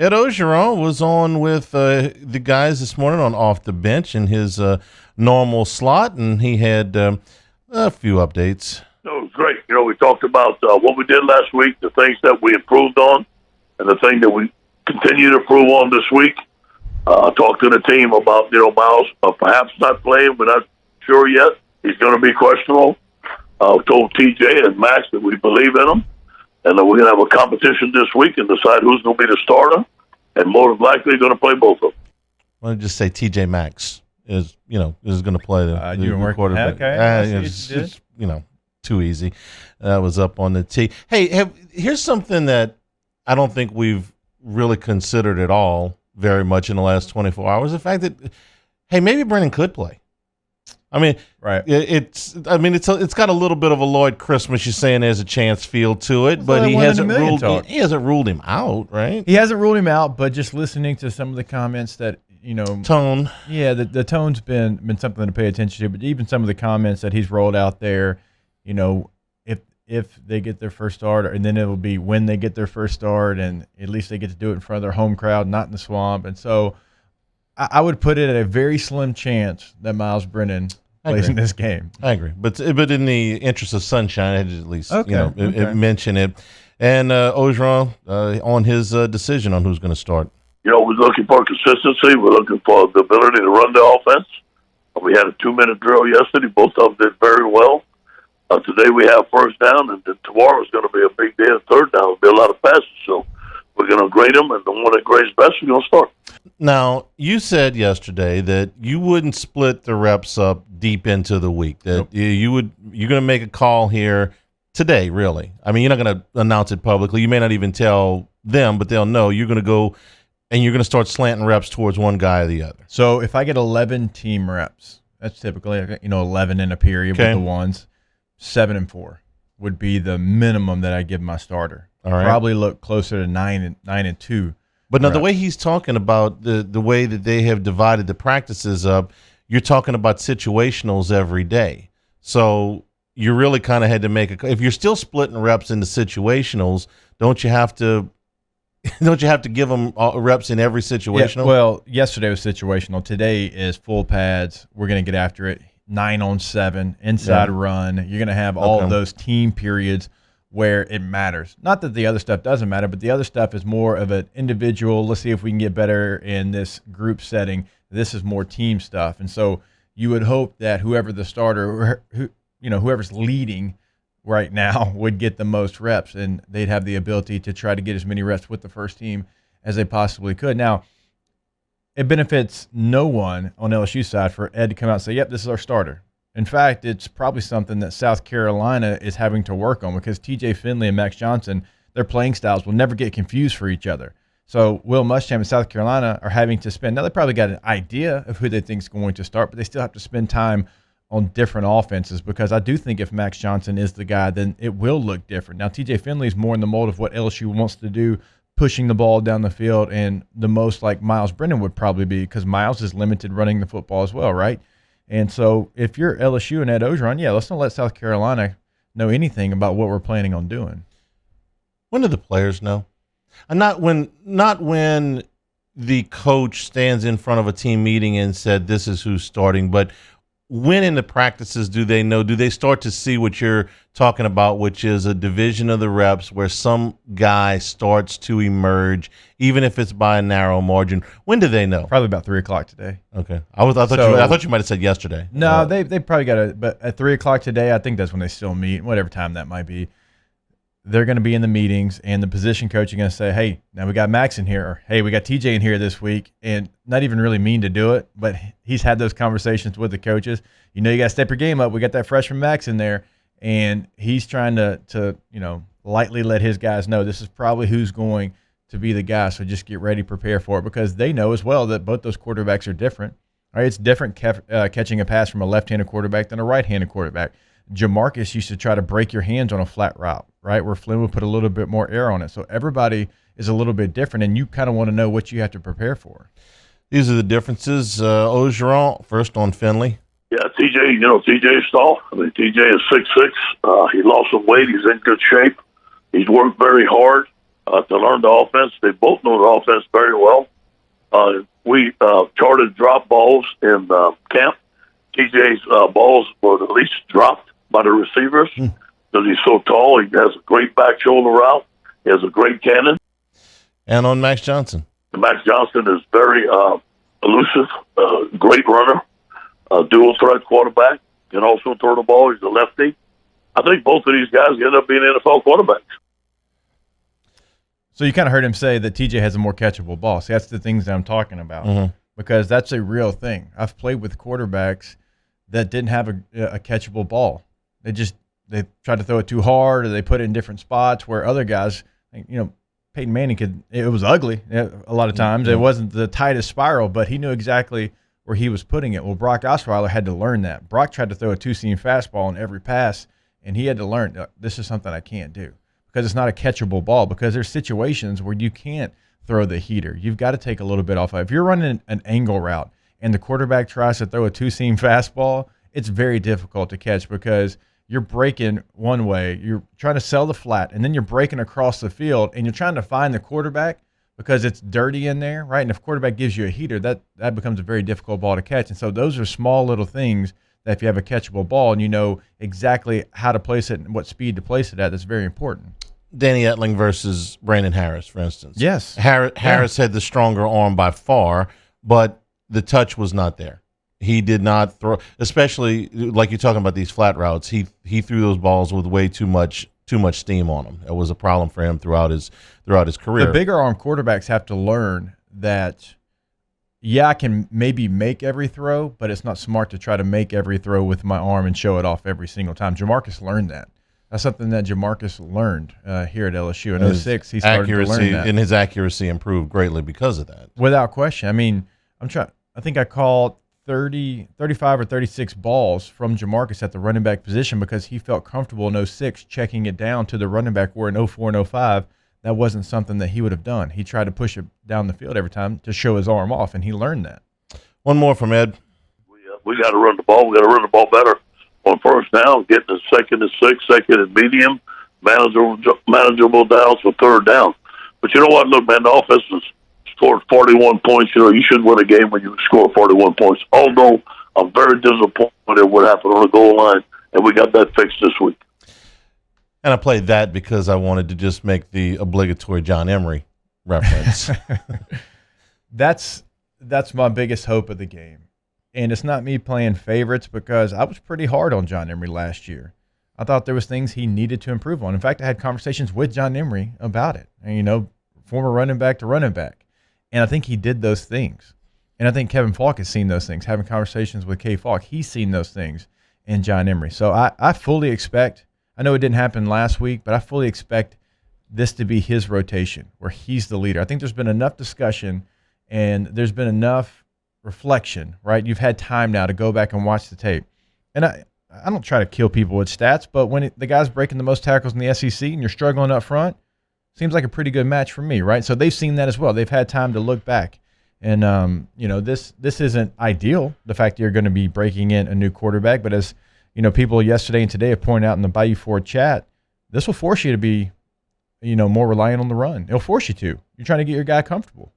Ed Orgeron was on with the guys this morning on Off the Bench in his normal slot, and he had a few updates. It was great. We talked about what we did last week, the things that we improved on, and the thing that we continue to improve on this week. Talked to the team about, Myles perhaps not playing. We're not sure yet. He's going to be questionable. Told TJ and Max that we believe in him, and that we're going to have a competition this week and decide who's going to be the starter, and more likely going to play both of them. Let me just say TJ Maxx is going to play the quarterback. Okay. It's too easy. That was up on the tee. Hey, here's something that I don't think we've really considered at all very much in the last 24 hours. The fact that, hey, maybe Brennan could play. I mean, right. It's got a little bit of a Lloyd Christmas. You're saying there's a chance feel to it, but he hasn't ruled him out, right? He hasn't ruled him out, but just listening to some of the comments that tone. Yeah, the tone's been something to pay attention to. But even some of the comments that he's rolled out there, if they get their first start, and then it'll be when they get their first start, and at least they get to do it in front of their home crowd, not in the swamp. And so, I would put it at a very slim chance that Myles Brennan plays in this game. I agree, but in the interest of sunshine, I had to at least mention it. And Orgeron on his decision on who's going to start. We're looking for consistency. We're looking for the ability to run the offense. We had a 2-minute drill yesterday. Both of them did very well. Today we have first down, and then tomorrow is going to be a big day of third down. There'll be a lot of passes, so we're going to grade them, and the one that grades best, we're going to start. Now, you said yesterday that you wouldn't split the reps up deep into the week. That you're going to make a call here today, really. I mean, you're not going to announce it publicly. You may not even tell them, but they'll know. You're going to go and you're going to start slanting reps towards one guy or the other. So if I get 11 team reps, that's typically 11 in a period with the ones. 7 and 4 would be the minimum that I give my starter. All right. Probably look closer to 9 and 2. But now the way he's talking about the way that they have divided the practices up, you're talking about situationals every day. So you really kind of had to make if you're still splitting reps into situationals, don't you have to give them reps in every situational? Yeah, well, yesterday was situational. Today is full pads. We're going to get after it. 9 on 7, inside run. You're going to have all of those team periods where it matters. Not that the other stuff doesn't matter, but the other stuff is more of an individual. Let's see if we can get better in this group setting. This is more team stuff. And so you would hope that whoever the starter, whoever's leading right now would get the most reps, and they'd have the ability to try to get as many reps with the first team as they possibly could. Now, it benefits no one on LSU side for Ed to come out and say, yep, this is our starter. In fact, it's probably something that South Carolina is having to work on because TJ Finley and Max Johnson, their playing styles will never get confused for each other. So Will Muschamp and South Carolina are having to spend – now they probably got an idea of who they think is going to start, but they still have to spend time on different offenses because I do think if Max Johnson is the guy, then it will look different. Now, TJ Finley is more in the mold of what LSU wants to do, pushing the ball down the field, and the most like Myles Brennan would probably be because Myles is limited running the football as well, right? And so if you're LSU and Ed Orgeron, let's not let South Carolina know anything about what we're planning on doing. When do the players know? And not when the coach stands in front of a team meeting and said this is who's starting, but when in the practices do they know? Do they start to see what you're talking about, which is a division of the reps where some guy starts to emerge, even if it's by a narrow margin? When do they know? Probably about 3:00 today. Okay, I thought you might have said yesterday. No, they probably got it, but at 3:00 today, I think that's when they still meet, whatever time that might be. They're going to be in the meetings, and the position coach is going to say, hey, now we got Max in here, or hey, we got TJ in here this week, and not even really mean to do it, but he's had those conversations with the coaches. You got to step your game up. We got that freshman Max in there, and he's trying to lightly let his guys know this is probably who's going to be the guy, so just get ready, prepare for it, because they know as well that both those quarterbacks are different. All right, it's different catching a pass from a left-handed quarterback than a right-handed quarterback. Jamarcus used to try to break your hands on a flat route, right, where Flynn would put a little bit more air on it. So everybody is a little bit different, and you kind of want to know what you have to prepare for. These are the differences. Orgeron, first on Finley. Yeah, TJ, TJ's tall. I mean, TJ is 6'6". He lost some weight. He's in good shape. He's worked very hard. to learn the offense. They both know the offense very well. We charted drop balls in camp. TJ's balls were the least dropped by the receivers because he's so tall. He has a great back shoulder route. He has a great cannon. And on Max Johnson. Max Johnson is very elusive, great runner, dual threat quarterback, can also throw the ball. He's a lefty. I think both of these guys end up being NFL quarterbacks. So you kind of heard him say that TJ has a more catchable ball. See, that's the things that I'm talking about because that's a real thing. I've played with quarterbacks that didn't have a catchable ball. They tried to throw it too hard, or they put it in different spots where other guys, Peyton Manning it was ugly a lot of times. It wasn't the tightest spiral, but he knew exactly where he was putting it. Well, Brock Osweiler had to learn that. Brock tried to throw a two-seam fastball in every pass, and he had to learn, this is something I can't do because it's not a catchable ball, because there's situations where you can't throw the heater. You've got to take a little bit off. If you're running an angle route and the quarterback tries to throw a two-seam fastball, it's very difficult to catch because you're breaking one way, you're trying to sell the flat, and then you're breaking across the field, and you're trying to find the quarterback because it's dirty in there, right? And if quarterback gives you a heater, that becomes a very difficult ball to catch. And so those are small little things that if you have a catchable ball and you know exactly how to place it and what speed to place it at, that's very important. Danny Etling versus Brandon Harris, for instance. Yes. Harris had the stronger arm by far, but the touch was not there. He did not throw, especially like you're talking about these flat routes. He threw those balls with way too much steam on them. It was a problem for him throughout his career. The bigger arm quarterbacks have to learn that, I can maybe make every throw, but it's not smart to try to make every throw with my arm and show it off every single time. Jamarcus learned that. That's something that Jamarcus learned here at LSU. In 2006, he started to learn that. And his accuracy improved greatly because of that. Without question. I mean, I think I called 35 or 36 balls from Jamarcus at the running back position because he felt comfortable in 2006 checking it down to the running back, where in 2004 and 2005, that wasn't something that he would have done. He tried to push it down the field every time to show his arm off, and he learned that. One more from Ed. We got to run the ball. We got to run the ball better on first down, getting to second and 6, second and medium, manageable downs for third down. But you know what? Look, man, the offense has scored 41 points. You should win a game when you score 41 points. Although I'm very disappointed at what happened on the goal line, and we got that fixed this week. And I played that because I wanted to just make the obligatory John Emery reference. That's my biggest hope of the game. And it's not me playing favorites because I was pretty hard on John Emery last year. I thought there was things he needed to improve on. In fact, I had conversations with John Emery about it. And, former running back to running back. And I think he did those things. And I think Kevin Falk has seen those things, having conversations with K. Falk. He's seen those things in John Emery. So I fully expect, I know it didn't happen last week, but I fully expect this to be his rotation where he's the leader. I think there's been enough discussion and there's been enough reflection, right? You've had time now to go back and watch the tape. And I don't try to kill people with stats, but when the guy's breaking the most tackles in the SEC and you're struggling up front, seems like a pretty good match for me, right? So they've seen that as well. They've had time to look back. And, this isn't ideal, the fact that you're going to be breaking in a new quarterback. But as, people yesterday and today have pointed out in the Bayou Ford chat, this will force you to be, more reliant on the run. It'll force you to. You're trying to get your guy comfortable.